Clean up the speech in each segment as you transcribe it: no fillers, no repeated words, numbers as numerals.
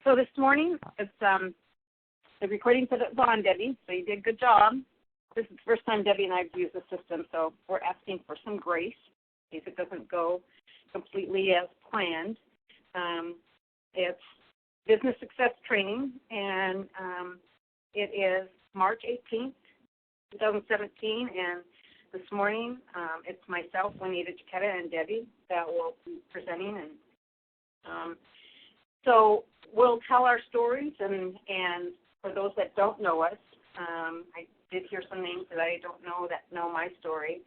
So this morning, it's the recording said it was on, Debbie, so you did a good job. This is the first time Debbie and I have used the system, so we're asking for some grace if it doesn't go completely as planned. It's business success training, and it is March 18th, 2017, and this morning it's myself, Juanita, Jachetta, and Debbi that will be presenting. And so we'll tell our stories, and for those that don't know us, I did hear some names that I don't know that know my story.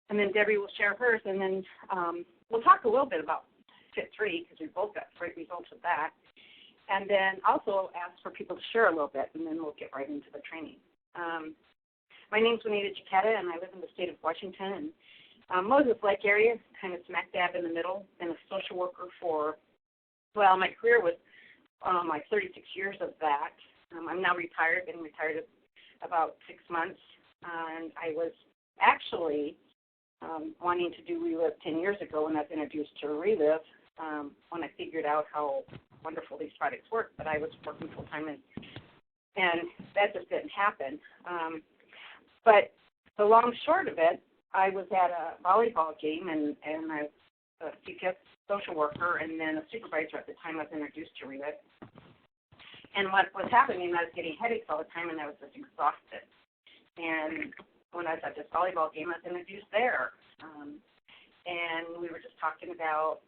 And then Debbi will share hers, and then we'll talk a little bit about Fit 3 because we both got great results with that. And then also ask for people to share a little bit, and then we'll get right into the training. My name's Juanita Jachetta, and I live in the state of Washington, and Moses Lake area, kind of smack dab in the middle. Been a social worker for, well, my career was like 36 years of that. I'm now retired, been retired about 6 months, and I was actually wanting to do Relive 10 years ago when I was introduced to Relive, when I figured out how wonderful these products work, but I was working full-time, and that just didn't happen. But the long short of it, I was at a volleyball game, and I was a CPS social worker and then a supervisor at the time I was introduced to Relive. And what was happening, I was getting headaches all the time, and I was just exhausted. And when I was at this volleyball game, I was introduced there. And we were just talking about,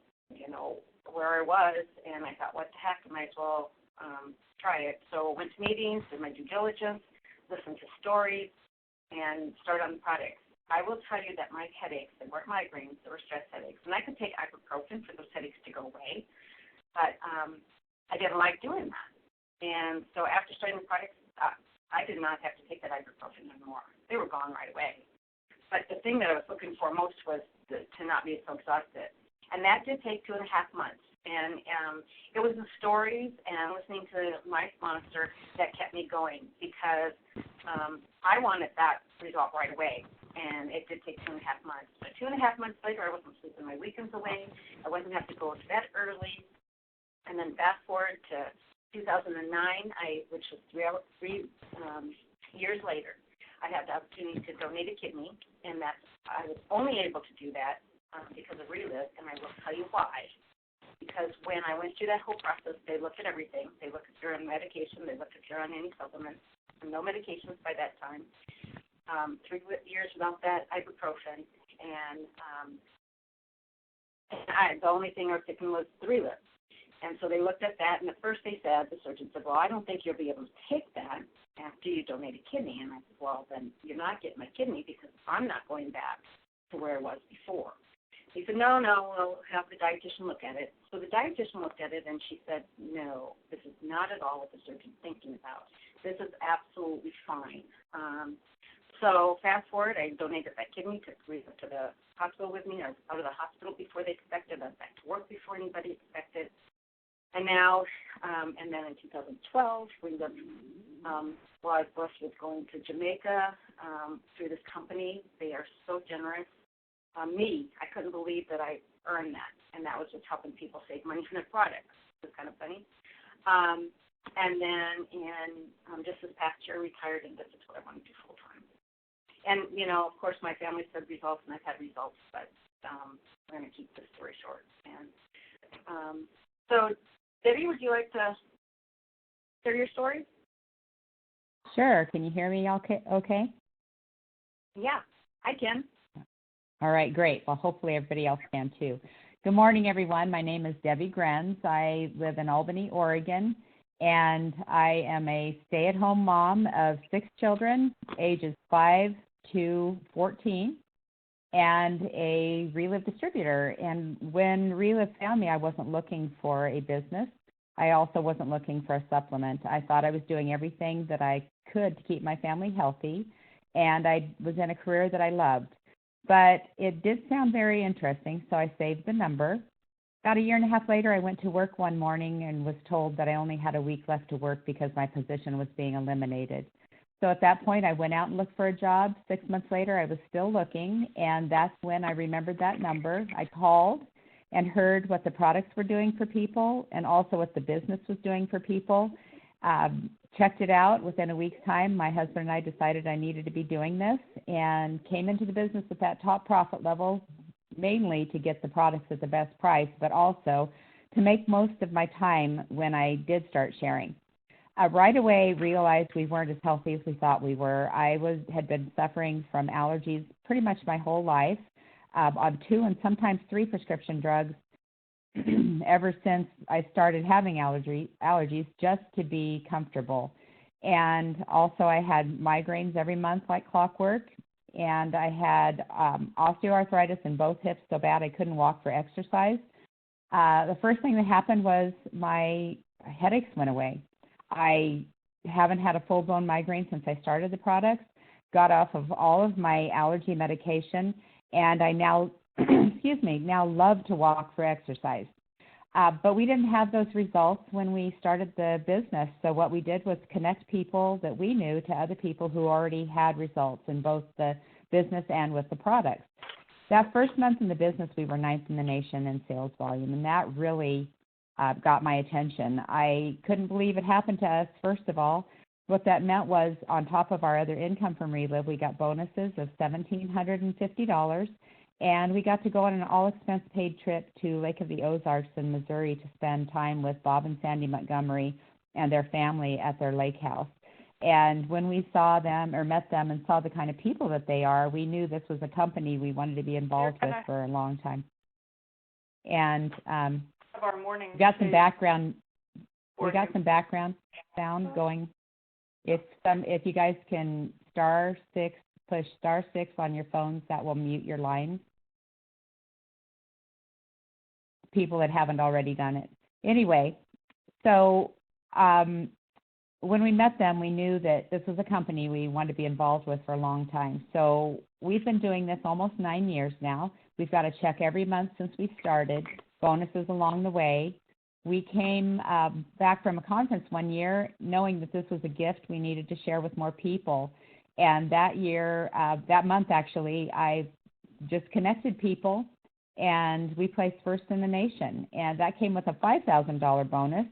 where I was, and I thought, what the heck, I might as well try it. So I went to meetings, did my due diligence, listened to stories, and started on the products. I will tell you that my headaches, they weren't migraines, they were stress headaches. And I could take ibuprofen for those headaches to go away, but I didn't like doing that. And so after starting the products, I did not have to take that ibuprofen anymore. They were gone right away. But the thing that I was looking for most was to not be so exhausted. And that did take 2.5 months. And it was the stories and listening to my sponsor that kept me going because I wanted that result right away. And it did take 2.5 months. But 2.5 months later, I wasn't sleeping my weekends away. I wasn't having to go to bed early. And then fast forward to 2009, which was three years later, I had the opportunity to donate a kidney, and I was only able to do that because of Relive, and I will tell you why. Because when I went through that whole process, they looked at everything. They looked if you're on medication. They looked if you're on any supplements. No medications by that time. 3 years without that ibuprofen, and the only thing I was taking was the Relive. And so they looked at that, and at first they said, the surgeon said, well, I don't think you'll be able to take that after you donate a kidney. And I said, well, then you're not getting my kidney because I'm not going back to where I was before. He said, no, we'll have the dietitian look at it. So the dietitian looked at it, and she said, no, this is not at all what the surgeon's thinking about. This is absolutely fine. So fast forward, I donated that kidney, took Relive to the hospital with me. I was out of the hospital before they expected. I was back to work before anybody expected. And now, and then in 2012, Relive, well, I was blessed with going to Jamaica through this company. They are so generous. I couldn't believe that I earned that, and that was just helping people save money from their products. It was kind of funny. And then in just this past year, I retired, and this is what I want to do full time. And, of course, my family said results, and I've had results, but we're going to keep this story short. And so, Debbi, would you like to share your story? Sure. Can you hear me okay? Yeah, I can. All right, great. Well, hopefully everybody else can too. Good morning, everyone. My name is Debbi Grenz. I live in Albany, Oregon, and I am a stay-at-home mom of 6 children, ages 5 to 14, and a Relive distributor. And when Relive found me, I wasn't looking for a business. I also wasn't looking for a supplement. I thought I was doing everything that I could to keep my family healthy, and I was in a career that I loved. But it did sound very interesting, so I saved the number. About 1.5 years later, I went to work one morning and was told that I only had a week left to work because my position was being eliminated. So at that point, I went out and looked for a job. 6 months later, I was still looking, and that's when I remembered that number. I called, and heard what the products were doing for people and also what the business was doing for people. Checked it out. Within a week's time, my husband and I decided I needed to be doing this and came into the business at that top profit level, mainly to get the products at the best price, but also to make most of my time when I did start sharing. Right away realized we weren't as healthy as we thought we were. I had been suffering from allergies pretty much my whole life, on 2 and sometimes 3 prescription drugs ever since I started having allergies just to be comfortable. And also I had migraines every month like clockwork, and I had osteoarthritis in both hips so bad I couldn't walk for exercise. The first thing that happened was my headaches went away. I haven't had a full-blown migraine since I started the products, got off of all of my allergy medication, and I now, now love to walk for exercise. But we didn't have those results when we started the business. So what we did was connect people that we knew to other people who already had results in both the business and with the products. That first month in the business, we were 9th in the nation in sales volume, and that really got my attention. I couldn't believe it happened to us, first of all. What that meant was, on top of our other income from Relive, we got bonuses of $1,750, and we got to go on an all-expense-paid trip to Lake of the Ozarks in Missouri to spend time with Bob and Sandy Montgomery and their family at their lake house. And when we saw them or met them and saw the kind of people that they are, we knew this was a company we wanted to be involved with for a long time. And our morning we got some background. We got some background sound going. If you guys can push *6 on your phones, that will mute your lines. People that haven't already done it. Anyway, so when we met them, we knew that this was a company we wanted to be involved with for a long time. So we've been doing this almost 9 years now. We've got a check every month since we started, bonuses along the way. We came back from a conference one year knowing that this was a gift we needed to share with more people. And that year, that month actually, I just connected people, and we placed first in the nation. And that came with a $5,000 bonus.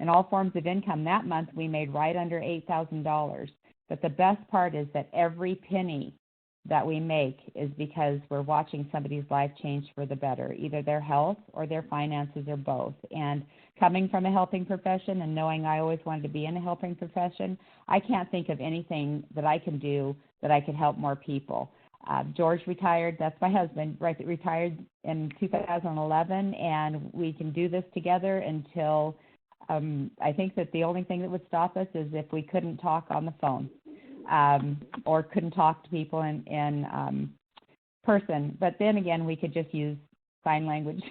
In all forms of income that month, we made right under $8,000. But the best part is that every penny that we make is because we're watching somebody's life change for the better, either their health or their finances or both. And coming from a helping profession and knowing I always wanted to be in a helping profession, I can't think of anything that I can do that I could help more people. George retired, that's my husband, retired in 2011, and we can do this together until I think that the only thing that would stop us is if we couldn't talk on the phone. Or couldn't talk to people in person. But then again, we could just use sign language.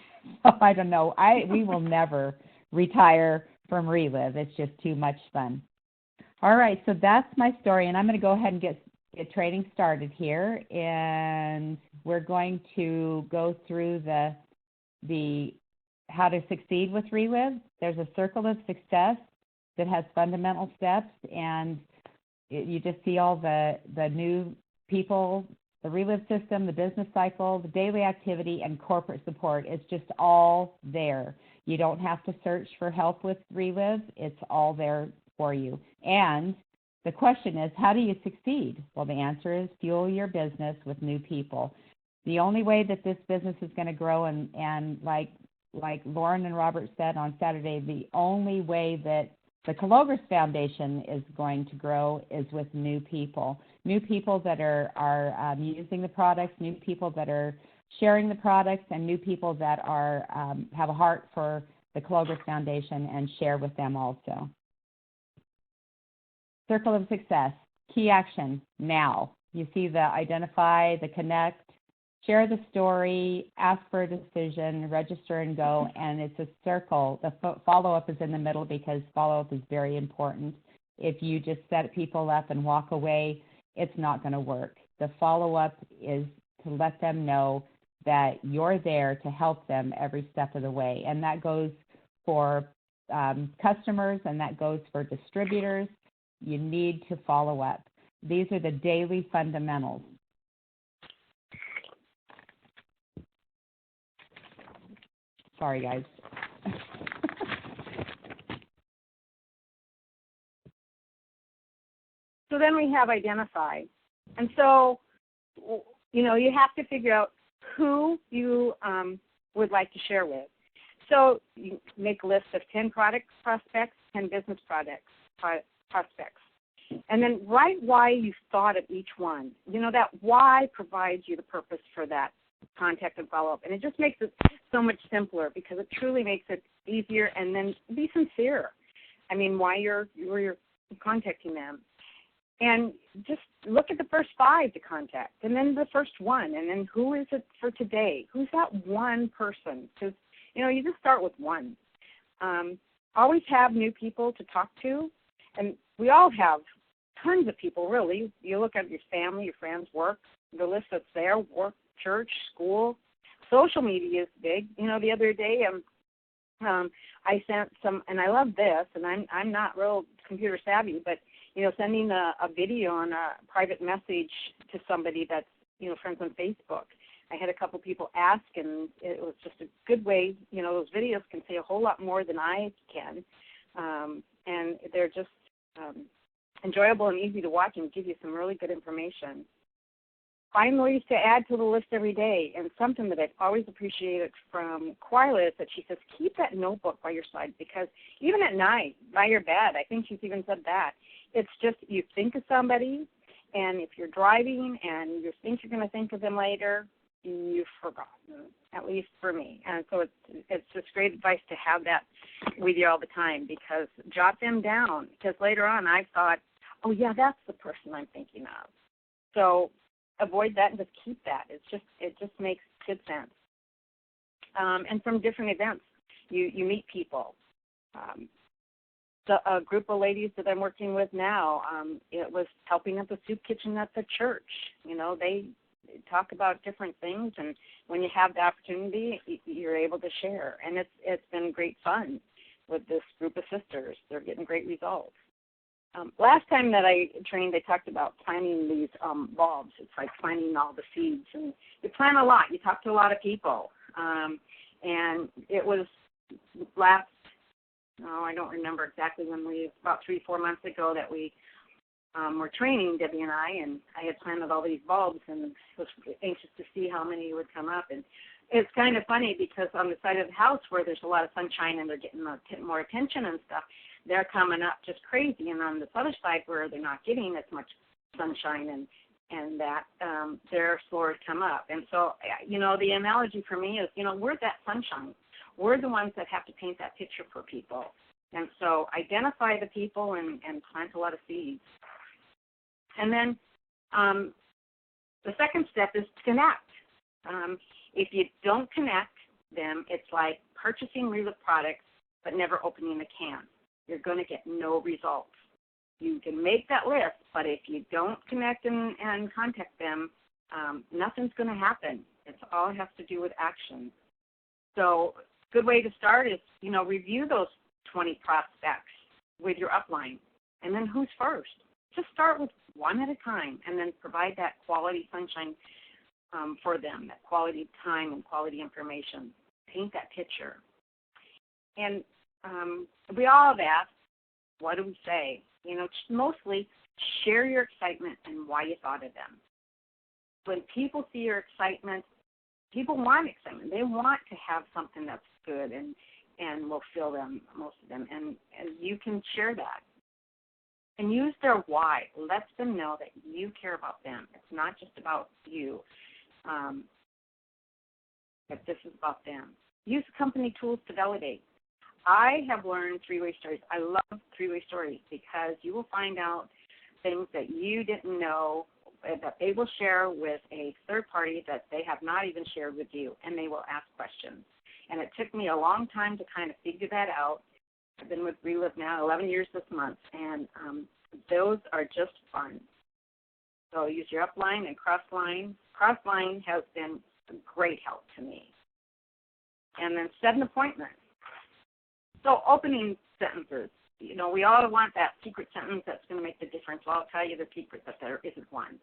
So I don't know. We will never retire from Relive. It's just too much fun. All right, so that's my story, and I'm going to go ahead and get training started here. And we're going to go through the how to succeed with Relive. There's a circle of success that has fundamental steps, and you just see all the new people, the Relive system, the business cycle, the daily activity, and corporate support. It's just all there. You don't have to search for help with Relive. It's all there for you. And the question is, how do you succeed? Well, the answer is fuel your business with new people. The only way that this business is going to grow, and like Lauren and Robert said on Saturday, the only way that the Cologris Foundation is going to grow is with new people that are using the products, new people that are sharing the products, and new people that are have a heart for the Cologris Foundation and share with them also. Circle of success, key action now. You see the identify, the connect, share the story, ask for a decision, register and go, and it's a circle. The follow-up is in the middle because follow-up is very important. If you just set people up and walk away, it's not going to work. The follow-up is to let them know that you're there to help them every step of the way, and that goes for customers, and that goes for distributors. You need to follow up. These are the daily fundamentals. Sorry, guys. So then we have identify. And so, you have to figure out who you would like to share with. So you make a list of 10 product prospects, 10 business prospects. And then write why you thought of each one. That why provides you the purpose for that contact and follow-up. And it just makes it so much simpler because it truly makes it easier. And then be sincere. Why you're contacting them. And just look at the first 5 to contact, and then the first one, and then who is it for today? Who's that one person? Because, you just start with one. Always have new people to talk to, and we all have tons of people, really. You look at your family, your friends, work, the list that's there, work, church, school. Social media is big. The other day I sent some, and I love this, and I'm not real computer savvy, but sending a video on a private message to somebody that's, friends on Facebook. I had a couple people ask, and it was just a good way. Those videos can say a whole lot more than I can, and they're just enjoyable and easy to watch and give you some really good information. Find ways to add to the list every day, and something that I've always appreciated from Quila is that she says, keep that notebook by your side, because even at night, by your bed, I think she's even said that, it's just you think of somebody, and if you're driving and you think you're going to think of them later, you've forgotten, at least for me. And so it's just great advice to have that with you all the time, because jot them down, because later on I thought, oh, yeah, that's the person I'm thinking of. So avoid that and just keep that. It just makes good sense. And from different events, you meet people. A group of ladies that I'm working with now, it was helping at the soup kitchen at the church. They talk about different things, and when you have the opportunity, you're able to share. And it's been great fun with this group of sisters. They're getting great results. Last time that I trained, they talked about planting these bulbs. It's like planting all the seeds. And you plant a lot. You talk to a lot of people. And it was I don't remember exactly when about 3-4 months ago that we were training, Debbi and I had planted all these bulbs and was anxious to see how many would come up. And it's kind of funny because on the side of the house where there's a lot of sunshine and they're getting more attention and stuff, they're coming up just crazy. And on this other side where they're not getting as much sunshine and that, they're slower to come up. And so, the analogy for me is, we're that sunshine. We're the ones that have to paint that picture for people. And so identify the people and plant a lot of seeds. And then the second step is to connect. If you don't connect them, it's like purchasing Relive products but never opening a can. You're going to get no results. You can make that list, but if you don't connect and contact them, nothing's going to happen. It's all has to do with action. So a good way to start is, review those 20 prospects with your upline. And then who's first? Just start with one at a time and then provide that quality sunshine for them, that quality time and quality information. Paint that picture. And we all have asked, what do we say? Mostly share your excitement and why you thought of them. When people see your excitement, people want excitement. They want to have something that's good and will fill them, most of them. And you can share that. And use their why. Let them know that you care about them. It's not just about you, but this is about them. Use company tools to validate. I have learned three-way stories. I love three-way stories because you will find out things that you didn't know that they will share with a third party that they have not even shared with you, and they will ask questions. And it took me a long time to kind of figure that out. I've been with Relive now 11 years this month, and those are just fun. So use your upline and crossline. Crossline has been a great help to me. And then set an appointment. So opening sentences. We all want that secret sentence that's going to make the difference. Well, I'll tell you the secret that there isn't one.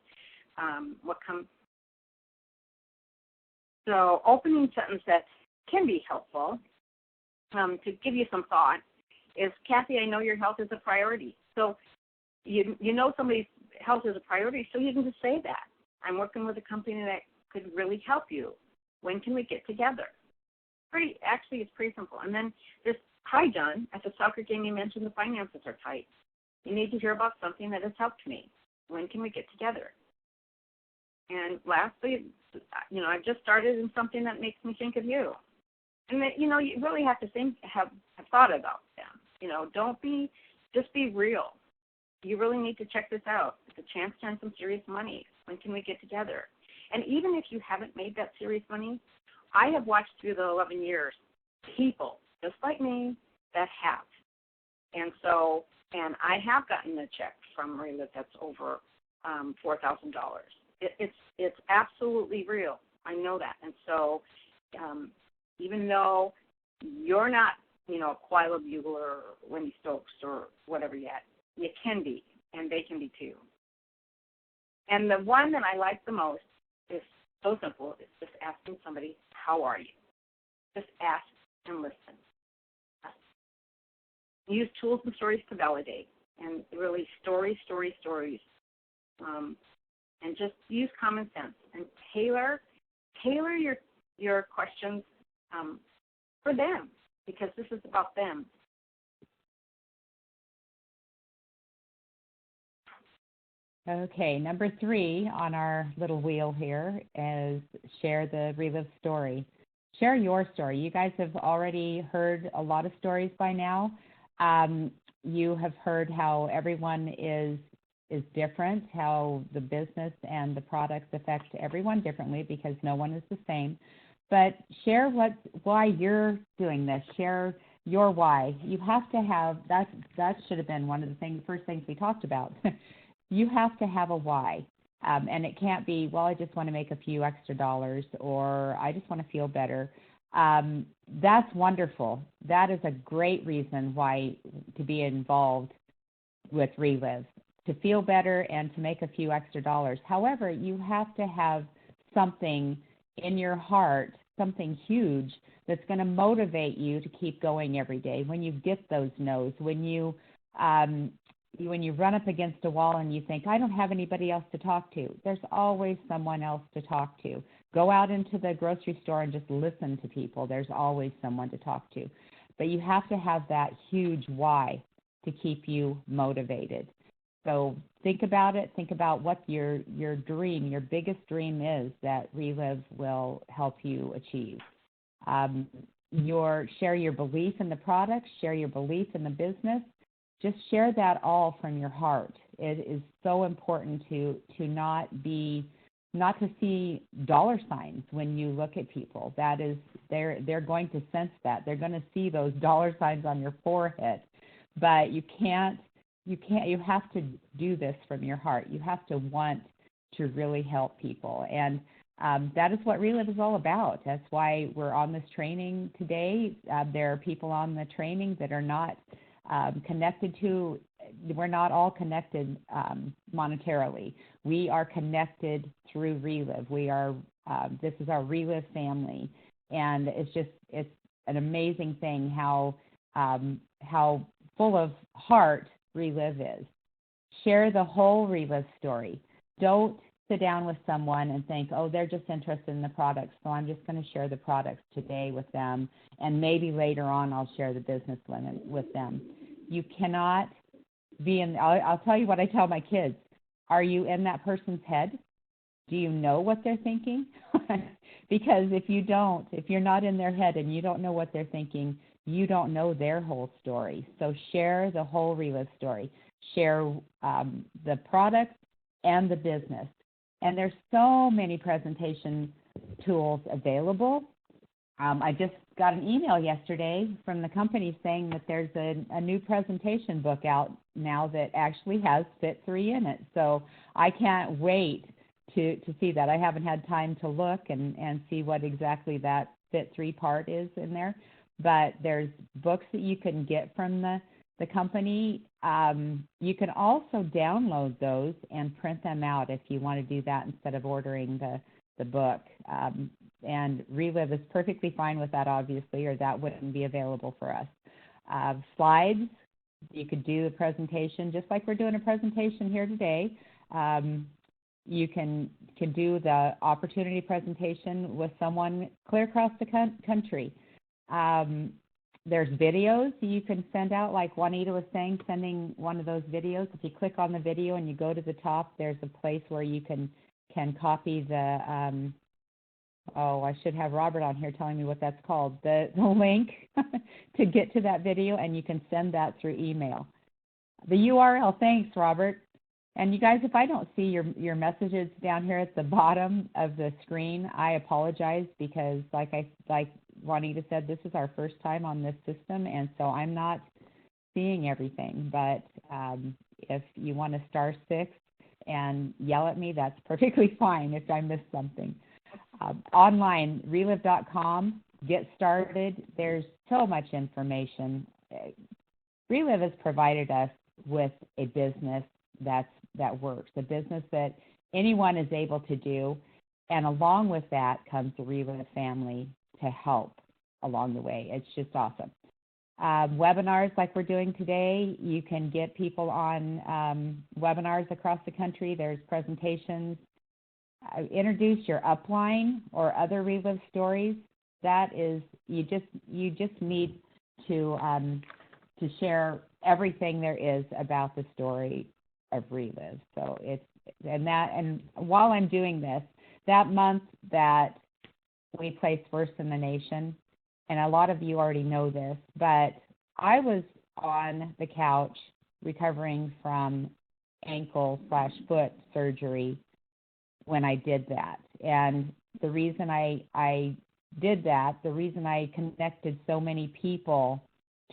So opening sentence that can be helpful to give you some thought is, Kathy, I know your health is a priority. So you know somebody's health is a priority, so you can just say that. I'm working with a company that could really help you. When can we get together? It's pretty simple. And then there's, hi, John, at the soccer game you mentioned the finances are tight. You need to hear about something that has helped me. When can we get together? And lastly, I've just started in something that makes me think of you. And that, you really have to have thought about them. Just be real. You really need to check this out. It's a chance to earn some serious money. When can we get together? And even if you haven't made that serious money, I have watched through the 11 years people just like me that have. And I have gotten a check from Relive that's over $4,000. It's absolutely real. I know that. And so even though you're not, a Quila Bugler or Wendy Stokes or whatever yet, you can be, and they can be too. And the one that I like the most is so simple. It's just asking somebody, how are you? Just ask and listen. Use tools and stories to validate, and really stories. And just use common sense and tailor your questions for them, because this is about them. Okay, number 3 on our little wheel here is share the Relive story. Share your story. You guys have already heard a lot of stories by now. You have heard how everyone is different, how the business and the products affect everyone differently because no one is the same. But share why you're doing this. Share your why. You have to have that should have been one of the first things we talked about. You have to have a why. And it can't be, well, I just want to make a few extra dollars, or I just want to feel better. That's wonderful. That is a great reason why to be involved with Relive, to feel better and to make a few extra dollars. However, you have to have something in your heart, something huge that's going to motivate you to keep going every day. When you get those no's, when you run up against a wall and you think, I don't have anybody else to talk to, there's always someone else to talk to. Go out into the grocery store and just listen to people. There's always someone to talk to. But you have to have that huge why to keep you motivated. So think about it. Think about what your dream, your biggest dream is that Relive will help you achieve. Share your belief in the product, share your belief in the business. Just share that all from your heart. It is so important to not to see dollar signs when you look at people. That is, they're going to sense that. They're going to see those dollar signs on your forehead. But you have to do this from your heart. You have to want to really help people. And that is what Relive is all about. That's why we're on this training today. There are people on the training that are not connected to, we're not all connected monetarily. We are connected through Relive. We are, this is our Relive family. And it's an amazing thing how full of heart Relive is. Share the whole Relive story. Don't sit down with someone and think, oh, they're just interested in the products, so I'm just going to share the products today with them, and maybe later on I'll share the business with them. You cannot be in, I'll tell you what I tell my kids. Are you in that person's head? Do you know what they're thinking? Because if you're not in their head and you don't know what they're thinking, you don't know their whole story. So share the whole Relive story. Share the product and the business. And there's so many presentation tools available. I just got an email yesterday from the company saying that there's a new presentation book out now that actually has Fit 3 in it. So I can't wait to see that. I haven't had time to look and see what exactly that Fit 3 part is in there. But there's books that you can get from the company. You can also download those and print them out if you want to do that instead of ordering the book. and Relive is perfectly fine with that, obviously, or that wouldn't be available for us. Slides, you could do a presentation just like we're doing a presentation here today. You can do the opportunity presentation with someone clear across the country. There's videos you can send out, like Juanita was saying, sending one of those videos. If you click on the video and you go to the top, there's a place where you can copy the, I should have Robert on here telling me what that's called, the link to get to that video, and you can send that through email. The URL, thanks, Robert. And you guys, if I don't see your messages down here at the bottom of the screen, I apologize, because like Juanita said, this is our first time on this system, and so I'm not seeing everything. But if you want to *6 and yell at me, that's perfectly fine if I miss something. Online, relive.com, get started. There's so much information. Relive has provided us with a business that works, a business that anyone is able to do, and along with that comes the Relive family to help along the way. It's just awesome. Webinars like we're doing today, you can get people on webinars across the country. There's presentations. Introduce your upline or other Relive stories. That is, you just need to share everything there is about the story of Relive. So and while I'm doing this, that month that we placed first in the nation, and a lot of you already know this, but I was on the couch recovering from ankle/foot surgery when I did that. And the reason I did that, the reason I connected so many people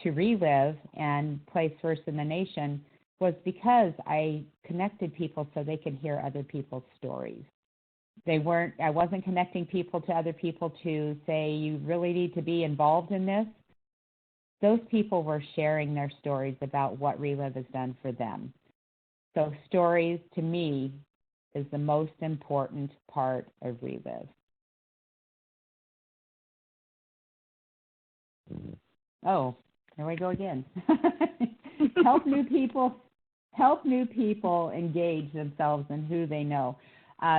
to Relive and place first in the nation, was because I connected people so they could hear other people's stories. I wasn't connecting people to other people to say, you really need to be involved in this. Those people were sharing their stories about what Relive has done for them. So stories, to me, is the most important part of Relive. Oh, there we go again. Help new people engage themselves in who they know.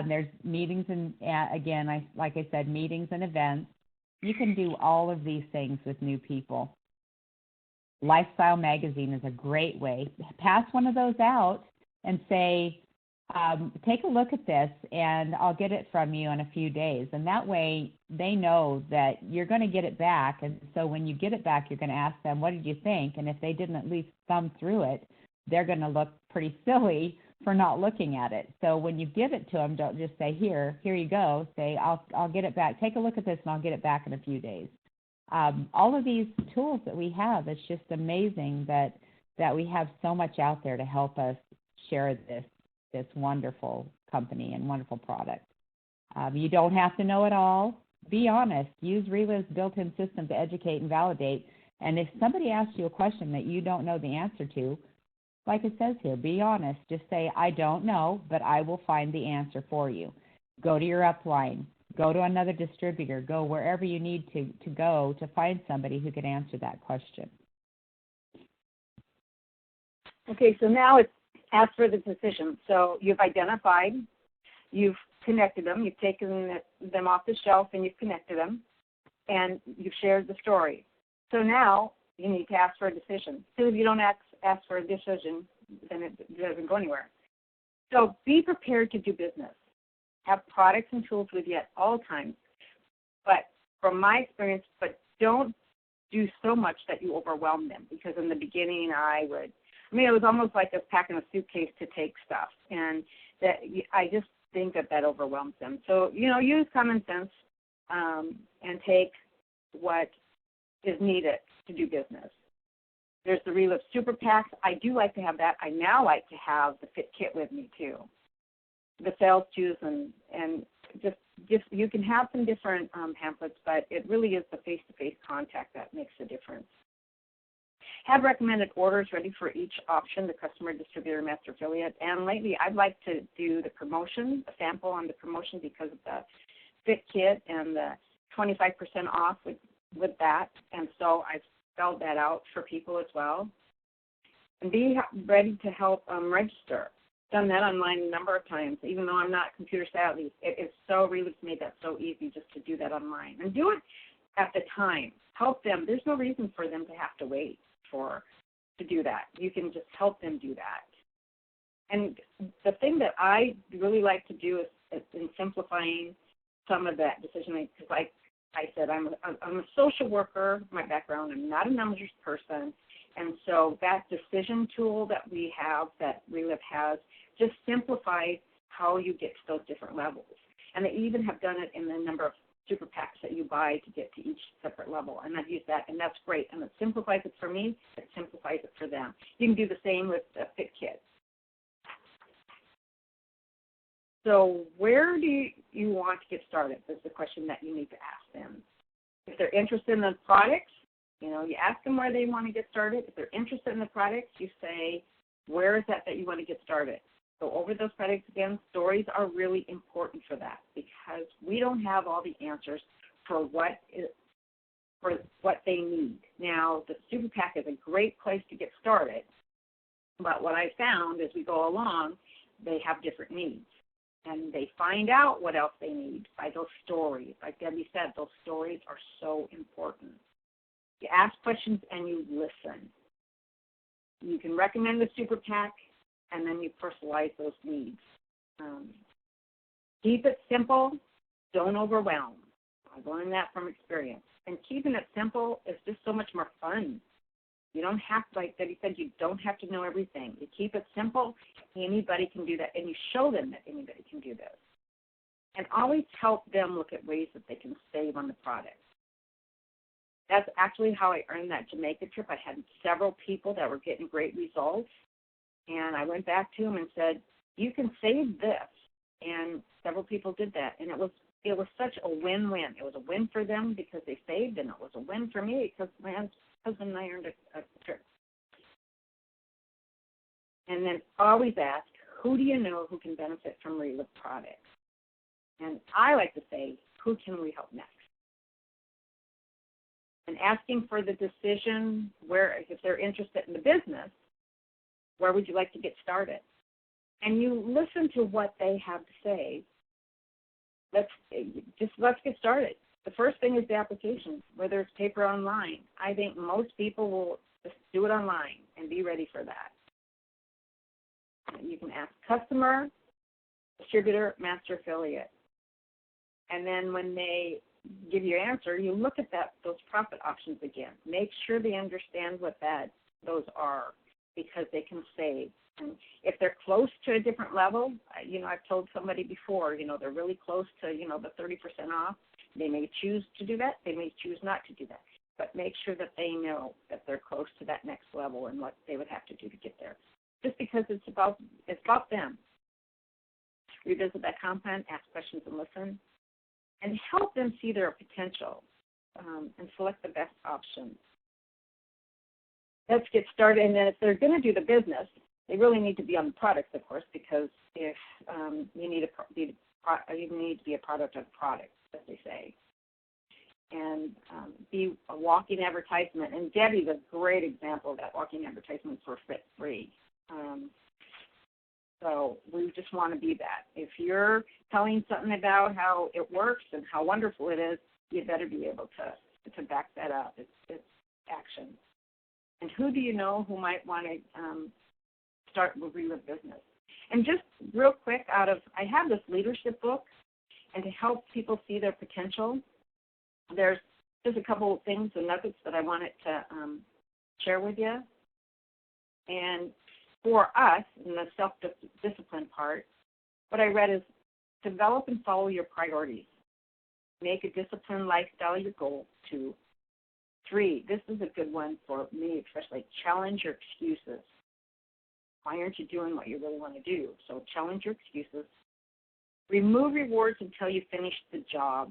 There's meetings and, again, like I said, meetings and events. You can do all of these things with new people. Lifestyle Magazine is a great way. Pass one of those out and say, take a look at this, and I'll get it from you in a few days. And that way they know that you're going to get it back. And so when you get it back, you're going to ask them, what did you think? And if they didn't at least thumb through it, they're going to look pretty silly for not looking at it. So when you give it to them, don't just say, here you go. Say, I'll get it back. Take a look at this, and I'll get it back in a few days. All of these tools that we have, it's just amazing that we have so much out there to help us share this wonderful company and wonderful product. You don't have to know it all. Be honest. Use Relive's built-in system to educate and validate. And if somebody asks you a question that you don't know the answer to, like it says here, be honest. Just say, I don't know, but I will find the answer for you. Go to your upline. Go to another distributor. Go wherever you need to go to find somebody who can answer that question. Okay, so now it's ask for the decision. So you've identified, you've connected them, you've taken them off the shelf and you've connected them, and you've shared the story. So now you need to ask for a decision. So if you don't ask for a decision, then it doesn't go anywhere. So be prepared to do business. Have products and tools with you at all times. But from my experience, don't do so much that you overwhelm them, because in the beginning it was almost like us packing a suitcase to take stuff, and that I just think that overwhelms them. So, use common sense and take what is needed to do business. There's the Relive Super Packs. I do like to have that. I now like to have the Fit Kit with me too. The sales juice and just you can have some different pamphlets, but it really is the face-to-face contact that makes a difference. Have recommended orders ready for each option, the customer, distributor, master affiliate. And lately, I'd like to do the promotion, a sample on the promotion, because of the fit kit and the 25% off with that. And so I've spelled that out for people as well. And be ready to help register. Done that online a number of times, even though I'm not computer savvy. It's so, Reliv's made that so easy just to do that online. And do it at the time. Help them. There's no reason for them to have to wait to do that. You can just help them do that. And the thing that I really like to do is in simplifying some of that decision making, because like I said, I'm a social worker, my background. I'm not a numbers person. And so that decision tool that we have, that Reliv has, just simplifies how you get to those different levels. And they even have done it in the number of super packs that you buy to get to each separate level. And I've used that, and that's great. And it simplifies it for me. It simplifies it for them. You can do the same with the Fit Kit. So where do you want to get started? That's the question that you need to ask them. If they're interested in the products, you ask them where they want to get started. If they're interested in the products, you say, where is that you want to get started? Go over those products again. Stories are really important for that because we don't have all the answers for what they need. Now, the Super Pack is a great place to get started, but what I found as we go along, they have different needs. And they find out what else they need by those stories. Like Debbi said, those stories are so important. You ask questions and you listen. You can recommend the Super Pack, and then you personalize those needs. Keep it simple. Don't overwhelm. I've learned that from experience. And keeping it simple is just so much more fun. You don't have to, like Debbi said, you don't have to know everything. You keep it simple. Anybody can do that, and you show them that anybody can do this. And always help them look at ways that they can save on the product. That's actually how I earned that Jamaica trip. I had several people that were getting great results, and I went back to them and said, you can save this. And several people did that, and it was such a win-win. It was a win for them because they saved, and it was a win for me because my husband and I earned a trip. And then always ask, who do you know who can benefit from Reliv products? And I like to say, who can we help next? And asking for the decision where, if they're interested in the business, where would you like to get started? And you listen to what they have to say. Let's get started. The first thing is the application, whether it's paper or online. I think most people will just do it online and be ready for that. You can ask customer, distributor, master affiliate. And then when they give you an answer, you look at those profit options again. Make sure they understand what those are because they can save. And if they're close to a different level, I've told somebody before, they're really close to, the 30% off. They may choose to do that. They may choose not to do that. But make sure that they know that they're close to that next level and what they would have to do to get there. Just because it's about them. Revisit that content, ask questions and listen, and help them see their potential and select the best option. Let's get started. And then if they're going to do the business, they really need to be on the products, of course, because if you need to be a product of product, as they say, and be a walking advertisement. And Debbi's a great example of that, walking advertisement for Fit Free. So we just want to be that. If you're telling something about how it works and how wonderful it is, you better be able to back that up. It's action. And who do you know who might want to start with Reliv business? And just real quick, I have this leadership book, and to help people see their potential, there's just a couple of things and nuggets that I wanted to share with you. And for us, in the self-discipline part, what I read is develop and follow your priorities. Make a disciplined lifestyle your goal. 2. 3, this is a good one for me especially, challenge your excuses. Why aren't you doing what you really want to do? So challenge your excuses. Remove rewards until you finish the job.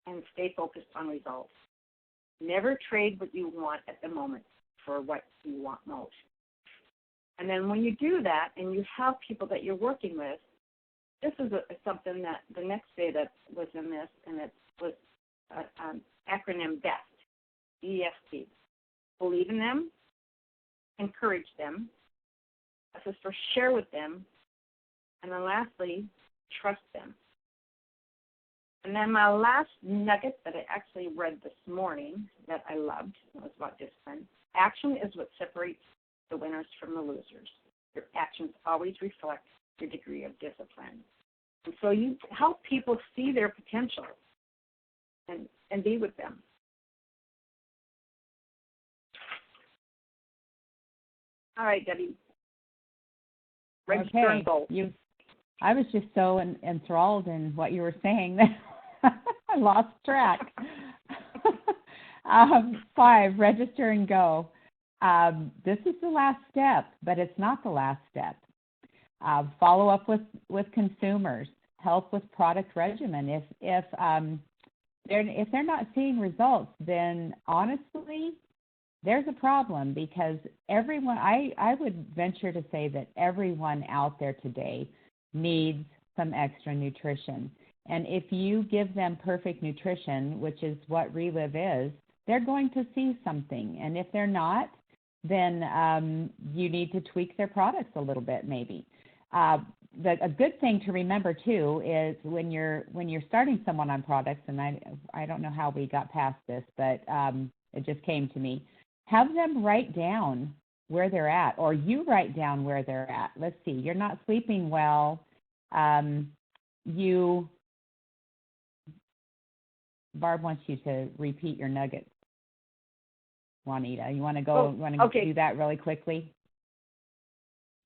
And stay focused on results. Never trade what you want at the moment for what you want most. And then when you do that and you have people that you're working with, this is something that the next day that was in this, and it was an acronym BEST, B-E-S-T. Believe in them, encourage them. This is for share with them. And then lastly, trust them. And then my last nugget that I actually read this morning that I loved was about discipline. Action is what separates the winners from the losers. Your actions always reflect your degree of discipline. And so you help people see their potential and be with them. All right, Debbie. Register and go. I was just so enthralled in what you were saying that I lost track. 5, register and go. This is the last step, but it's not the last step. Follow up with consumers. Help with product regimen. If they're not seeing results, then honestly, there's a problem, because everyone, I would venture to say that everyone out there today needs some extra nutrition. And if you give them perfect nutrition, which is what Relive is, they're going to see something. And if they're not, then you need to tweak their products a little bit, maybe. A good thing to remember too is when you're starting someone on products, and I don't know how we got past this, but it just came to me. Have them write down where they're at, or you write down where they're at. Let's see, you're not sleeping well. Barb wants you to repeat your nuggets. Juanita, you want to go? Okay. Do that really quickly?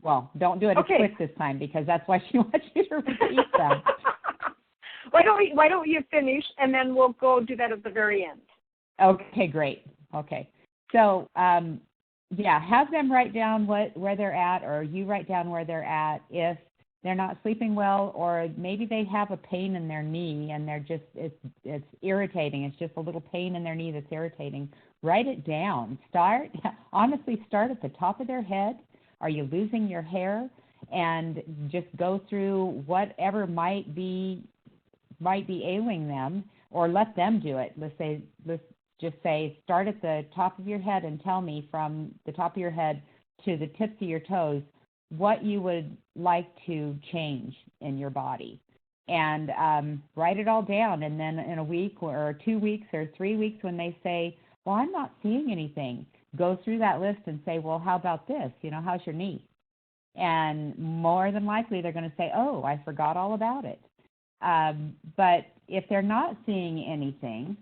Well, don't do it as quick this time, because that's why she wants you to repeat them. Why don't you finish, and then we'll go do that at the very end. Okay, great. Okay. So, have them write down where they're at, or you write down where they're at. If they're not sleeping well, or maybe they have a pain in their knee and it's irritating. It's just a little pain in their knee that's irritating. Write it down. Honestly, start at the top of their head. Are you losing your hair? And just go through whatever might be ailing them, or let them do it. Let's just say, start at the top of your head and tell me from the top of your head to the tips of your toes what you would like to change in your body. And write it all down. And then in a week or 2 weeks or 3 weeks, when they say, well, I'm not seeing anything, go through that list and say, well, how about this? How's your knee? And more than likely, they're going to say, oh, I forgot all about it. But if they're not seeing anything,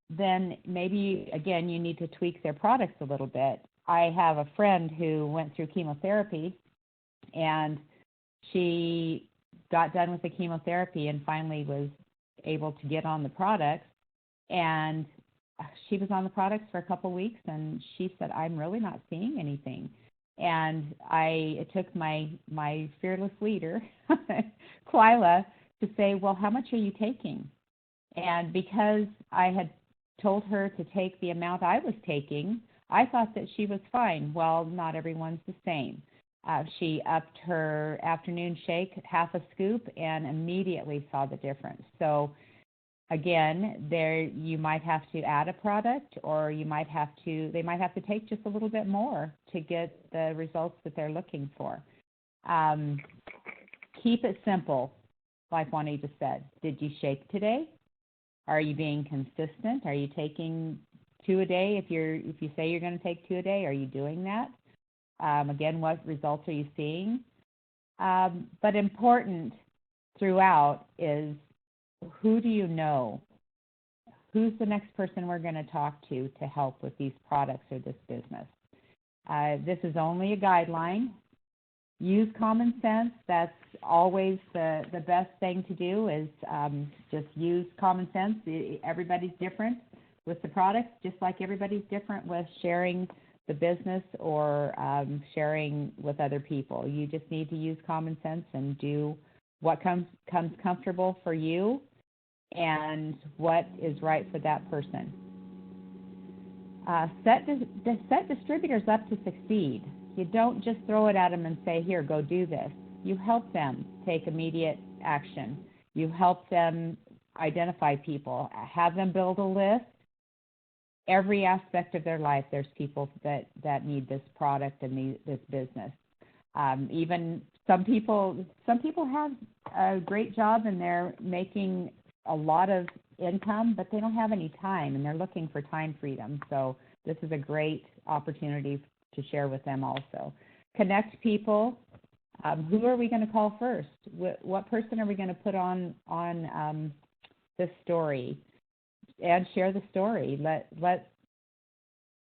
then maybe, again, you need to tweak their products a little bit. I have a friend who went through chemotherapy, and she got done with the chemotherapy and finally was able to get on the products. And she was on the products for a couple of weeks, and she said, I'm really not seeing anything. And it took my fearless leader, Quila, to say, well, how much are you taking? And because I had told her to take the amount I was taking, I thought that she was fine. Well, not everyone's the same. She upped her afternoon shake half a scoop and immediately saw the difference. So again, you might have to add a product, or they might have to take just a little bit more to get the results that they're looking for. Keep it simple, like Juanita said. Did you shake today? Are you being consistent? Are you taking 2 a day? If you say you're going to take 2 a day, are you doing that? Again, what results are you seeing? But important throughout is, who do you know? Who's the next person we're going to talk to help with these products or this business? This is only a guideline. Use common sense. That's always the best thing to do, is just use common sense. Everybody's different with the products, just like everybody's different with sharing the business or sharing with other people. You just need to use common sense and do what comes comfortable for you and what is right for that person. Set distributors up to succeed. You don't just throw it at them and say, here, go do this. You help them take immediate action. You help them identify people, have them build a list. Every aspect of their life, there's people that need this product and this business. Even some people have a great job and they're making a lot of income, but they don't have any time and they're looking for time freedom. So this is a great opportunity to share with them also. Connect people. Who are we going to call first? What person are we going to put on this story and share the story?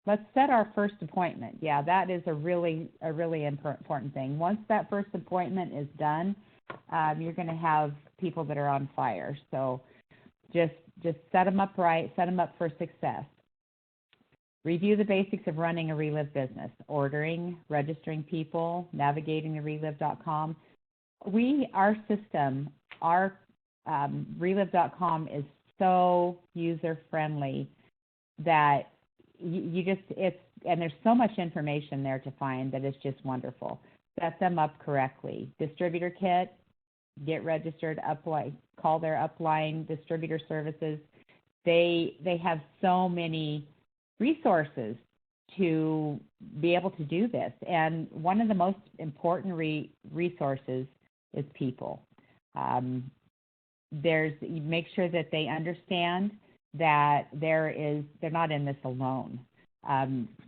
Let's set our first appointment. Yeah, that is a really important thing. Once that first appointment is done, you're going to have people that are on fire. So just set them up right, set them up for success. Review the basics of running a Relive business: ordering, registering people, navigating the relive.com. Our system, relive.com is so user-friendly that and there's so much information there to find that it's just wonderful. Set them up correctly. Distributor kit, get registered, call their upline distributor services. They have so many resources to be able to do this. And one of the most important resources is people. You make sure that they understand that they're not in this alone.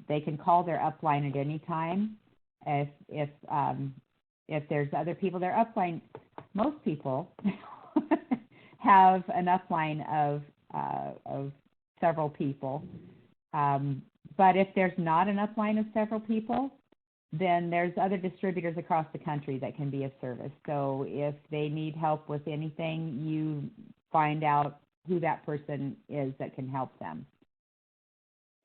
They can call their upline at any time. If there's other people, their upline, most people have an upline of several people. But if there's not an upline of several people, then there's other distributors across the country that can be of service. So if they need help with anything, you find out who that person is that can help them.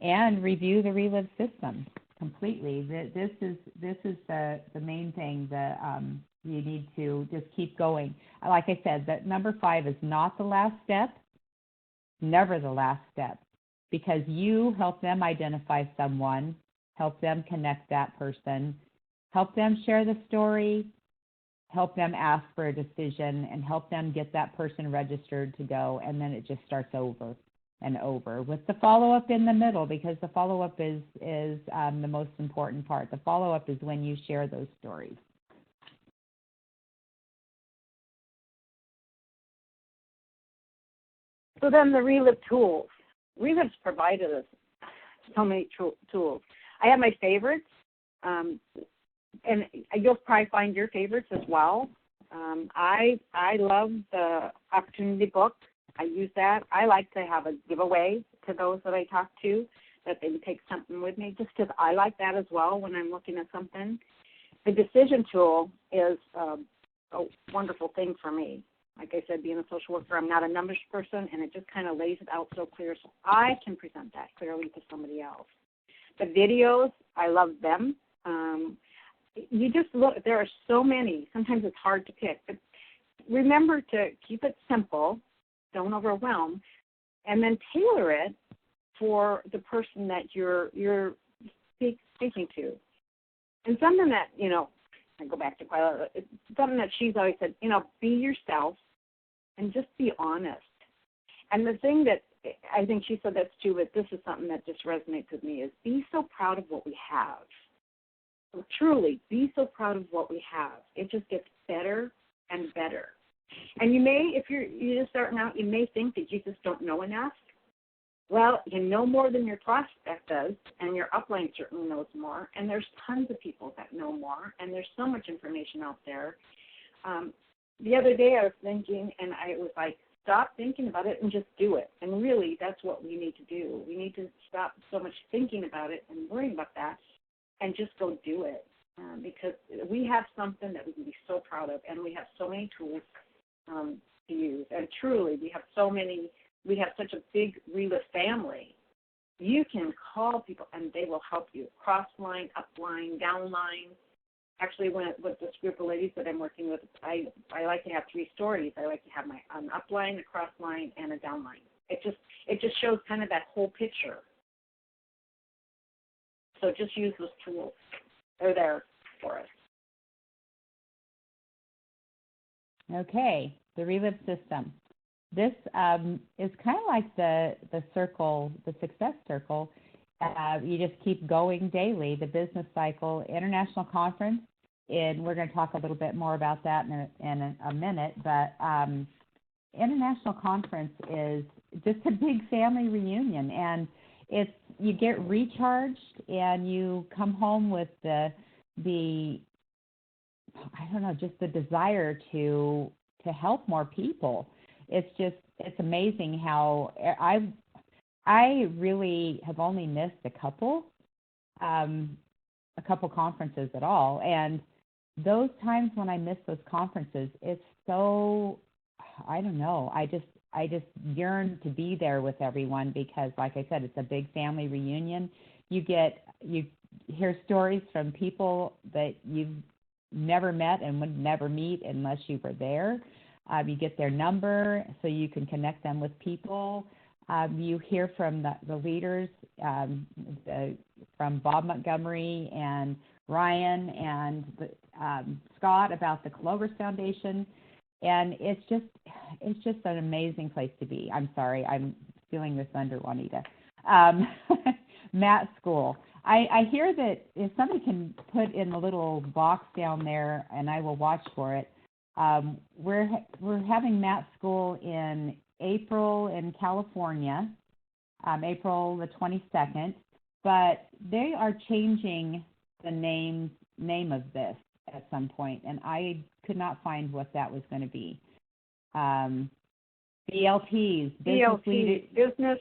And review the Relive system completely. This is the main thing that you need to just keep going. Like I said, that number 5 is not the last step, never the last step, because you help them identify someone, help them connect that person, help them share the story, help them ask for a decision, and help them get that person registered to go, and then it just starts over and over with the follow-up in the middle, because the follow-up is the most important part. The follow-up is when you share those stories. So then the Relive tools. Relive's provided us so many tools. I have my favorites, and you'll probably find your favorites as well. I love the opportunity book. I use that. I like to have a giveaway to those that I talk to, that they can take something with me, just because I like that as well when I'm looking at something. The decision tool is a wonderful thing for me. Like I said, being a social worker, I'm not a numbers person, and it just kind of lays it out so clear so I can present that clearly to somebody else. The videos, I love them. You just look, there are so many. Sometimes it's hard to pick. But remember to keep it simple, don't overwhelm, and then tailor it for the person that you're speaking to. And something that, I go back to Quilla, it's something that she's always said, be yourself and just be honest. And the thing that I think she said that's too, but this is something that just resonates with me, is be so proud of what we have. So truly, be so proud of what we have. It just gets better and better. And you may, if you're just starting out, you may think that you just don't know enough. Well, you know more than your prospect does, and your upline certainly knows more, and there's tons of people that know more, and there's so much information out there. The other day I was thinking, and I was like, stop thinking about it and just do it. And really, that's what we need to do. We need to stop so much thinking about it and worrying about that and just go do it, because we have something that we can be so proud of, and we have so many tools to use. And truly, we have such a big Relive family. You can call people, and they will help you. Cross-line, up-line, down-line. Actually, with this group of ladies that I'm working with, I like to have 3 stories. I like to have an up-line, a cross-line, and a down-line. It just shows kind of that whole picture. So just use those tools. They're there for us. Okay, the Relive system. This is kind of like the circle, the success circle. You just keep going daily. The business cycle international conference, and we're going to talk a little bit more about that in a minute. But international conference is just a big family reunion, and you get recharged, and you come home with the I don't know, just the desire to help more people. It's amazing how I really have only missed a couple conferences at all, and those times when I miss those conferences, it's so, I don't know, I just yearn to be there with everyone because, like I said, it's a big family reunion. You hear stories from people that you've never met and would never meet unless you were there. You get their number so you can connect them with people. You hear from the leaders, from Bob Montgomery and Ryan and Scott about the Clovis Foundation, and it's just an amazing place to be. I'm sorry, I'm stealing this thunder, Juanita. Matt School. I hear that if somebody can put in the little box down there, and I will watch for it. We're having Matt School in April in California, April the 22nd, but they are changing the name of this at some point, and I could not find what that was going to be. BLTs, business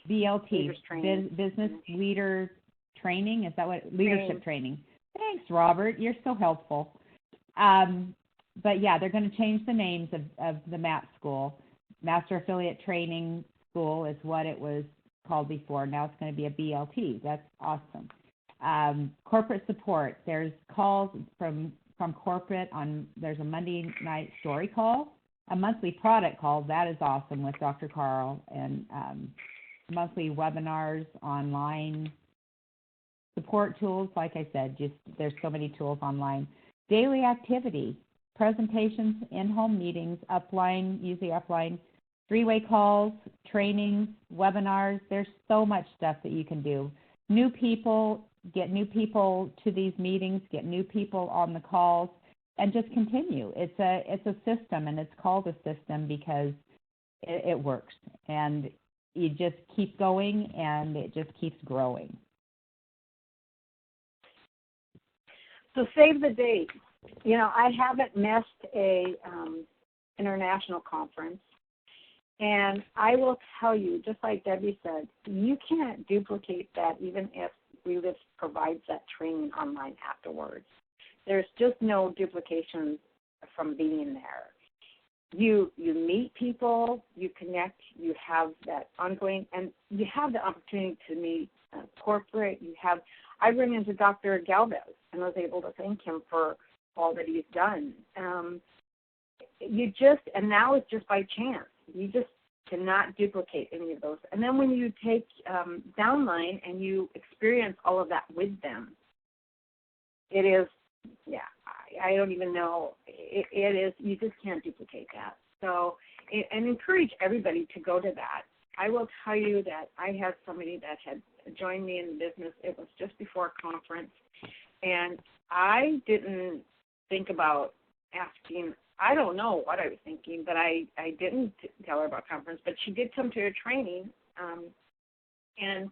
leader training. Is that what leadership training? Thanks, Robert. You're so helpful. But yeah, they're going to change the names of the MAT School. Master Affiliate Training School is what it was called before. Now it's going to be a BLT. That's awesome. Corporate support. There's calls from corporate there's a Monday night story call, a monthly product call. That is awesome with Dr. Carl, and monthly webinars, online support tools. Like I said, just there's so many tools online. Daily activity, presentations, in-home meetings, upline, usually upline, three-way calls, trainings, webinars. There's so much stuff that you can do. New people, get new people to these meetings, get new people on the calls, and just continue. It's a system, and it's called a system because it works. And you just keep going, and it just keeps growing. So save the date. You know, I haven't missed a international conference, and I will tell you, just like Debbie said, you can't duplicate that even if Relive provides that training online afterwards. There's just no duplication from being there. You meet people, you connect, you have that ongoing, and you have the opportunity to meet corporate. I ran into Dr. Galvez and was able to thank him for all that he's done. And now it's just by chance. You just cannot duplicate any of those. And then when you take downline and you experience all of that with them, it is, I don't even know. It is, you just can't duplicate that. So, and encourage everybody to go to that. I will tell you that I had somebody that had joined me in the business. It was just before a conference, and I didn't think about asking. I don't know what I was thinking, but I didn't tell her about conference. But she did come to a training, and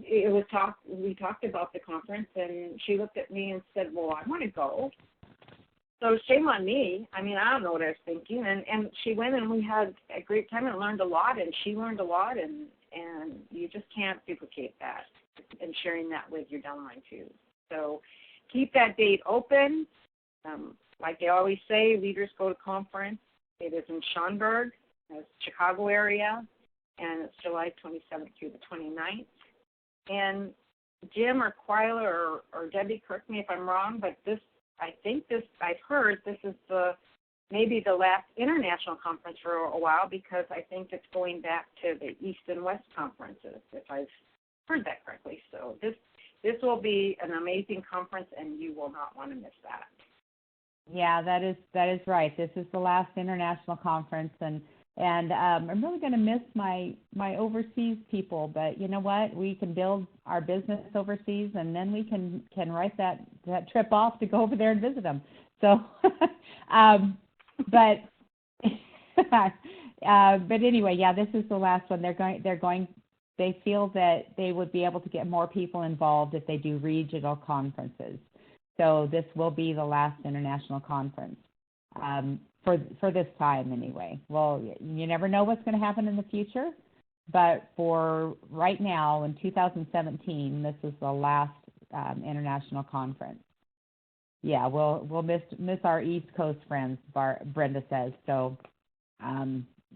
it was we talked about the conference, and she looked at me and said, "Well, I want to go." So shame on me. I mean, I don't know what I was thinking. And she went, and we had a great time and learned a lot, and she learned a lot, and you just can't duplicate that and sharing that with your downline too. So keep that date open. Like they always say, leaders go to conference. It is in Schaumburg, Chicago area, and it's July 27th through the 29th. And Jim or Quila or Debbie, correct me if I'm wrong, but I've heard this is maybe the last international conference for a while, because I think it's going back to the East and West conferences, if I've heard that correctly. So this will be an amazing conference, and you will not want to miss that. Yeah, that is right. This is the last international conference, and I'm really going to miss my overseas people. But you know what? We can build our business overseas, and then we can write that trip off to go over there and visit them. So, but but anyway, yeah, this is the last one. They feel that they would be able to get more people involved if they do regional conferences. So this will be the last international conference for this time anyway. Well, you never know what's going to happen in the future, but for right now in 2017, this is the last international conference. Yeah, we'll miss our East Coast friends, Brenda says. So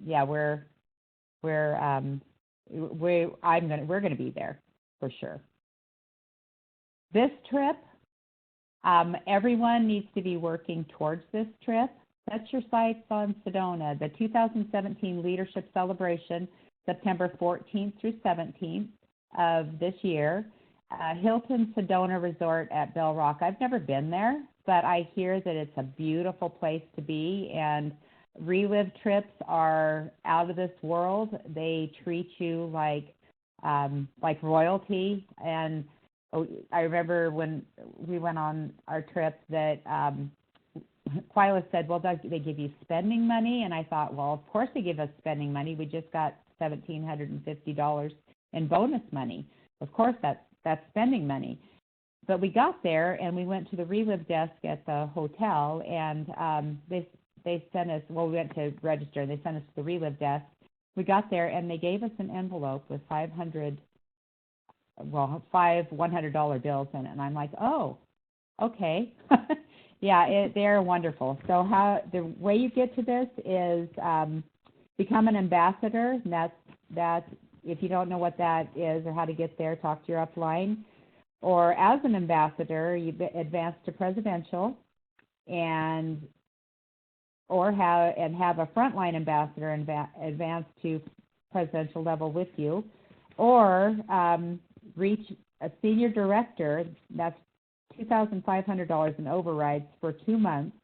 yeah, we're going to be there for sure. This trip. Everyone needs to be working towards this trip. Set your sights on Sedona, the 2017 Leadership Celebration, September 14th through 17th of this year. Hilton Sedona Resort at Bell Rock. I've never been there, but I hear that it's a beautiful place to be, and Relive trips are out of this world. They treat you like royalty, and I remember when we went on our trip that Quila said, well, they give you spending money? And I thought, well, of course they give us spending money. We just got $1,750 in bonus money. Of course, that's spending money. But we got there, and we went to the Relive desk at the hotel, and they sent us, well, we went to register, and they sent us to the Relive desk. We got there, and they gave us an envelope with five $100 bills in it, and I'm like, oh, okay. Yeah, they're wonderful. So the way you get to this is become an ambassador, and that's if you don't know what that is or how to get there, talk to your upline. Or as an ambassador, you advance to presidential, and have a frontline ambassador advance to presidential level with you, or reach a senior director. That's $2,500 in overrides for 2 months.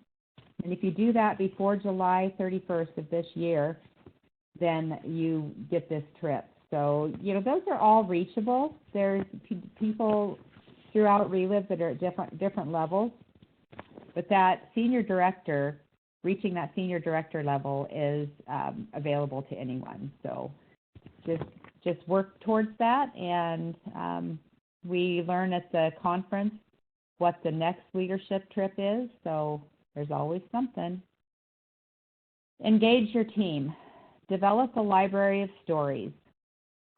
And if you do that before July 31st of this year, then you get this trip. So, those are all reachable. There's people throughout Relive that are at different levels. But that senior director, reaching that senior director level is available to anyone. So just work towards that, and we learn at the conference what the next leadership trip is, so there's always something. Engage your team. Develop a library of stories,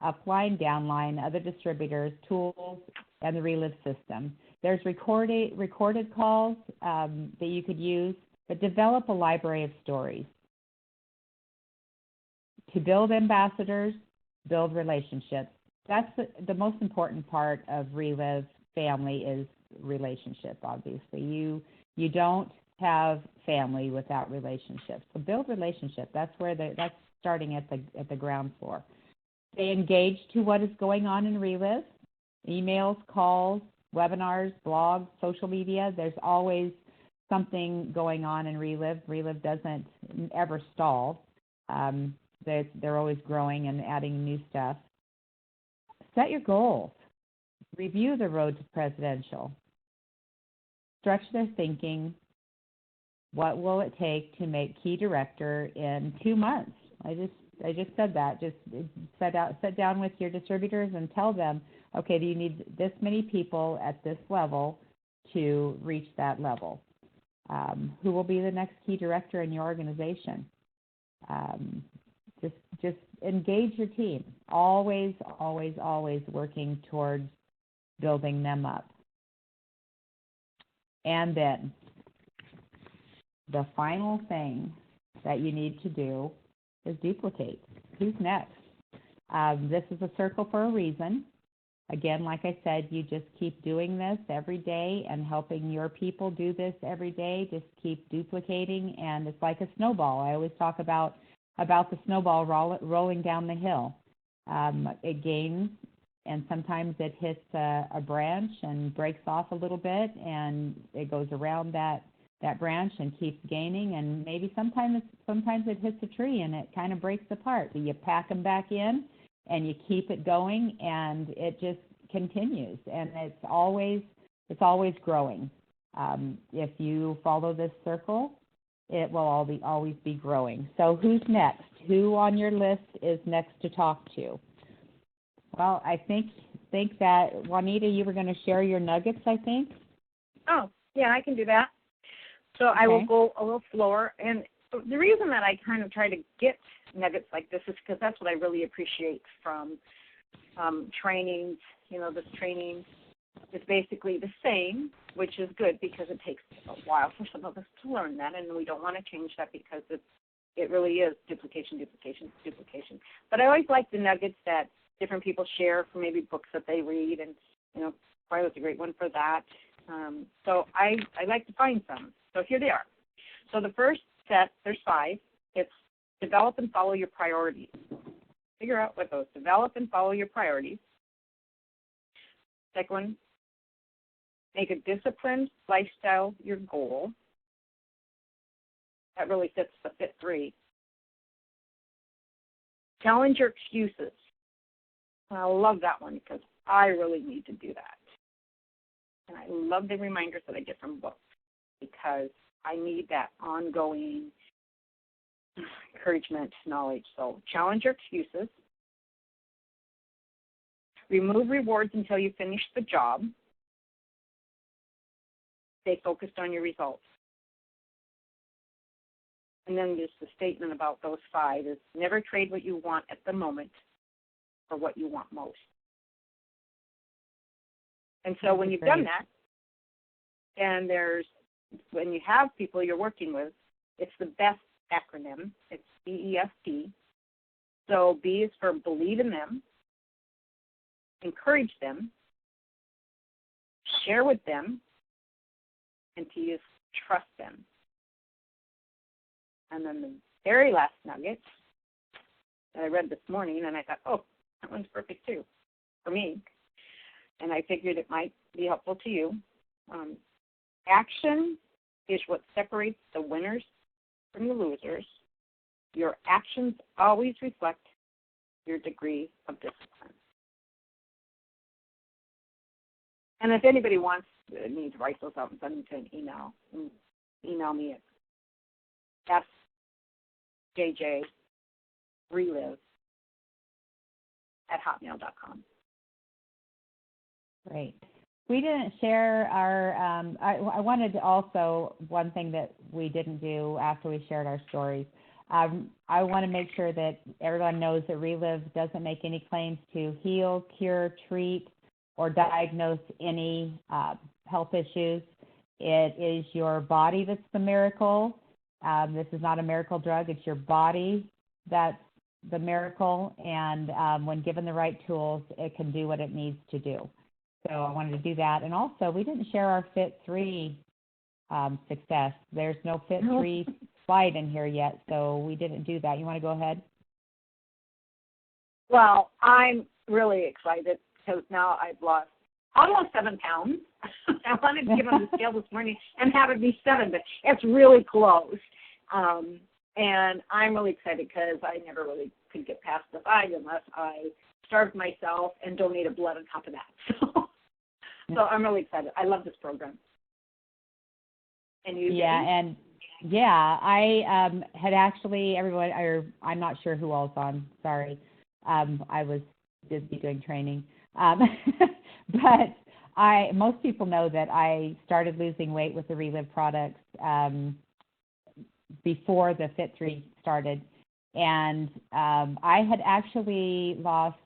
upline, downline, other distributors, tools, and the Relive system. There's recorded calls that you could use, but develop a library of stories. To build ambassadors, build relationships. That's the most important part of Relive family is relationship, obviously. You don't have family without relationships. So build relationships. That's starting at the ground floor. Stay engaged to what is going on in Relive. Emails, calls, webinars, blogs, social media. There's always something going on in Relive. Relive doesn't ever stall. They're always growing and adding new stuff. Set your goals. Review the road to presidential. Stretch their thinking. What will it take to make key director in 2 months? I just said that. Just sit down with your distributors and tell them, okay, do you need this many people at this level to reach that level? Who will be the next key director in your organization? Just engage your team. Always, always, always working towards building them up. And then the final thing that you need to do is duplicate. Who's next? This is a circle for a reason. Again, like I said, you just keep doing this every day and helping your people do this every day. Just keep duplicating, and it's like a snowball. I always talk about the snowball rolling down the hill. It gains, and sometimes it hits a branch and breaks off a little bit, and it goes around that that branch and keeps gaining, and maybe sometimes it hits a tree and it kind of breaks apart. But you pack them back in and you keep it going, and it just continues, and it's always growing. If you follow this circle, it will always be growing. So who's next? Who on your list is next to talk to? Well, I think that, Juanita, you were going to share your nuggets, I think. Oh, yeah, I can do that. So Okay. I will go a little slower. And the reason that I kind of try to get nuggets like this is because that's what I really appreciate from trainings. You know, this training is basically the same, which is good because it takes a while for some of us to learn that, and we don't want to change that because it really is duplication. But I always like the nuggets that different people share from maybe books that they read, and, you know, probably was a great one for that. So I like to find some. So here they are. So the first set, there's 5. It's develop and follow your priorities. Figure out what those, develop and follow your priorities. Second one, make a disciplined lifestyle your goal. That really fits the Fit 3. Challenge your excuses. And I love that one because I really need to do that. And I love the reminders that I get from books because I need that ongoing encouragement, knowledge. So challenge your excuses. Remove rewards until you finish the job. Stay focused on your results. And then there's the statement about those 5 is never trade what you want at the moment for what you want most. And so when you've done that, and when you have people you're working with, it's the BEST acronym. It's BEST. So B is for believe in them, encourage them, share with them, and T is trust them. And then the very last nugget that I read this morning, and I thought, oh, that one's perfect too for me. And I figured it might be helpful to you. Action is what separates the winners from the losers. Your actions always reflect your degree of discipline. And if anybody wants me to write those out and send them to an email, email me at sjrelive@hotmail.com. Great. We didn't share our, I wanted to also, one thing that we didn't do after we shared our stories, I want to make sure that everyone knows that Relive doesn't make any claims to heal, cure, treat, or diagnose any health issues. It is your body that's the miracle. This is not a miracle drug. It's your body that's the miracle, and when given the right tools, it can do what it needs to do. So I wanted to do that. And also, we didn't share our Fit 3 success. There's no Fit 3 slide in here yet, so we didn't do that. You want to go ahead? Well, I'm really excited because now I've lost almost 7 pounds. I wanted to get on the scale this morning and have it be 7, but it's really close. And I'm really excited because I never really could get past the 5 unless I starved myself and donated blood on top of that. So I'm really excited. I love this program. And you? Yeah, Debbie? I had actually, everyone, or I'm not sure who all's on, sorry. I was busy doing training. But most people know that I started losing weight with the Relive products before the Fit 3 started. And I had actually lost,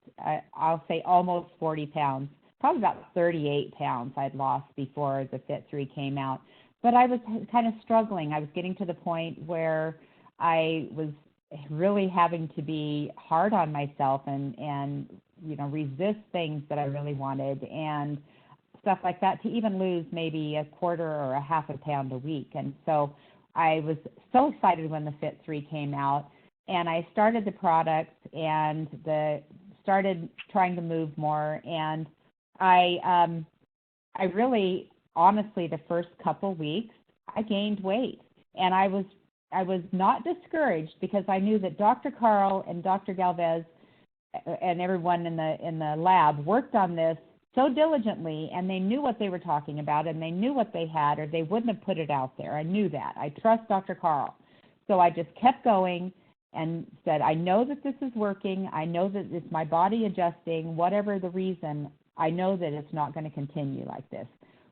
I'll say, almost 40 pounds, probably about 38 pounds I'd lost before the Fit 3 came out. But I was kind of struggling. I was getting to the point where I was really having to be hard on myself and you know, resist things that I really wanted and stuff like that, to even lose maybe a quarter or a half a pound a week. And so I was so excited when the Fit 3 came out, and I started the products and started trying to move more. And I really, honestly, the first couple weeks, I gained weight. And I was not discouraged because I knew that Dr. Carl and Dr. Galvez and everyone in the lab worked on this so diligently, and they knew what they were talking about, and they knew what they had, or they wouldn't have put it out there. I knew that. I trust Dr. Carl. So I just kept going and said, I know that this is working. I know that it's my body adjusting, whatever the reason. I know that it's not going to continue like this.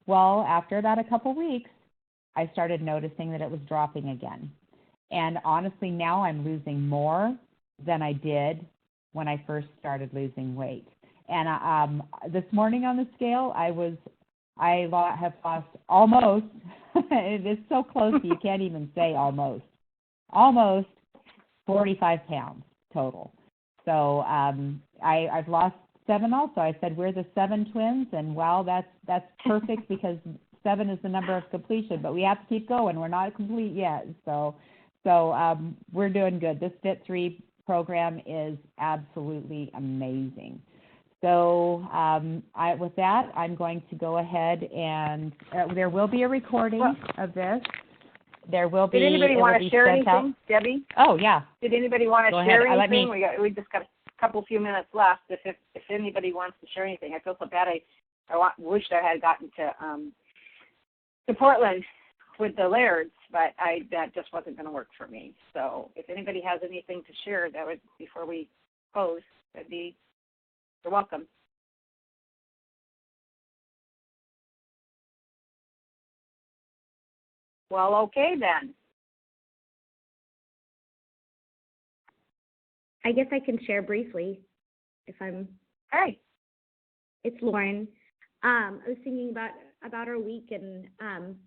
Well, after about a couple weeks, I started noticing that it was dropping again. And honestly, now I'm losing more than I did when I first started losing weight. And this morning on the scale, I have lost almost, it is so close you can't even say almost 45 pounds total. So I've lost 7 also. I said we're the 7 twins, and wow, that's perfect because 7 is the number of completion, but we have to keep going. We're not complete yet. So we're doing good. This Fit3 program is absolutely amazing. So with that, I'm going to go ahead and there will be a recording of this. There will be. Did anybody want to share anything, Debbie? Oh, yeah. Did anybody want to share anything? We just got a few minutes left. If anybody wants to share anything, I feel so bad. I wished I had gotten to Portland with the Lairds, but that just wasn't going to work for me. So if anybody has anything to share, that would before we close, you're welcome. Well, okay then. I guess I can share briefly if I'm. All right. It's Lauren. I was thinking about our week, and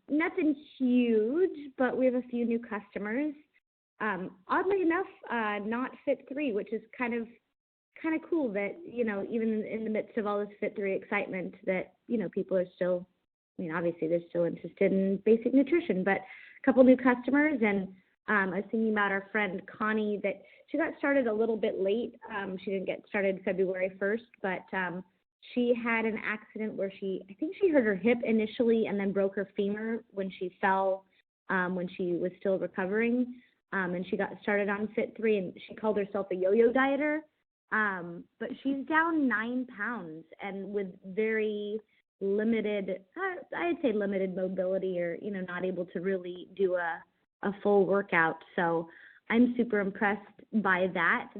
nothing huge, but we have a few new customers. Oddly enough, not Fit3, which is kind of cool that, even in the midst of all this Fit3 excitement, that, people are still, obviously they're still interested in basic nutrition, but a couple new customers. And I was thinking about our friend Connie, that she got started a little bit late. She didn't get started February 1st, but she had an accident where I think she hurt her hip initially and then broke her femur when she fell when she was still recovering. And she got started on Fit3, and she called herself a yo-yo dieter. But she's down 9 pounds and with very limited, I'd say limited mobility, or, not able to really do a full workout. So I'm super impressed by that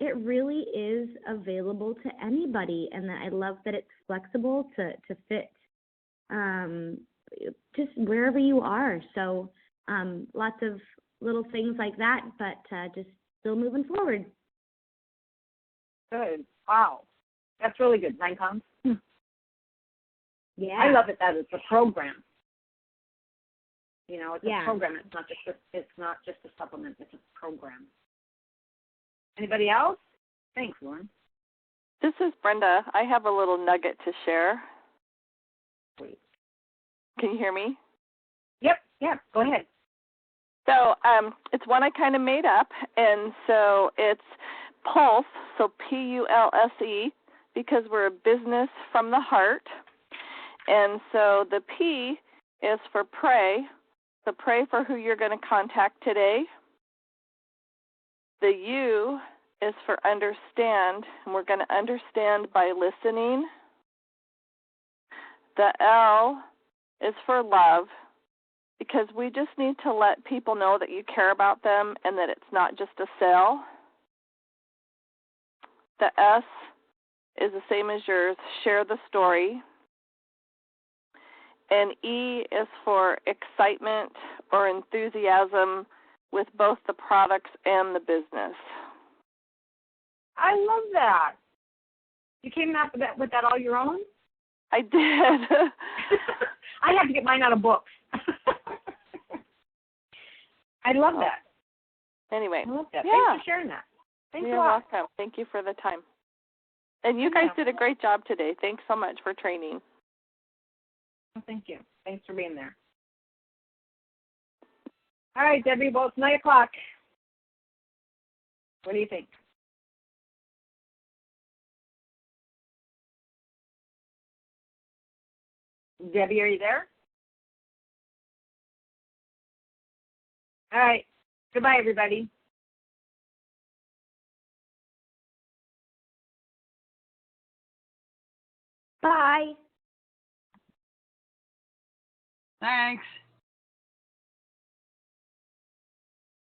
it really is available to anybody. And that I love that it's flexible to fit just wherever you are. So lots of little things like that, but just still moving forward. Good. Wow. That's really good. 9 pounds. Yeah. I love it that it's a program. It's a program. It's not just a supplement. It's a program. Anybody else? Thanks, Lauren. This is Brenda. I have a little nugget to share. Great. Can you hear me? Yep. Go ahead. So it's one I kind of made up, and so it's Pulse, so Pulse, because we're a business from the heart. And so the P is for pray, so pray for who you're going to contact today. The U is for understand, and we're going to understand by listening. The L is for love, because we just need to let people know that you care about them and that it's not just a sale. The S is the same as yours, share the story. And E is for excitement or enthusiasm with both the products and the business. I love that. You came up with that all your own? I did. I have to get mine out of books. I love that. Anyway. I love that. Yeah. Thanks for sharing that. Thanks You're a lot. welcome. Thank you for the time. And you guys did a great job today. Thanks so much for training. Well, thank you. Thanks for being there. All right, Debbie, well, it's 9 o'clock. What do you think? Debbie, are you there? All right. Goodbye, everybody. Bye. Thanks.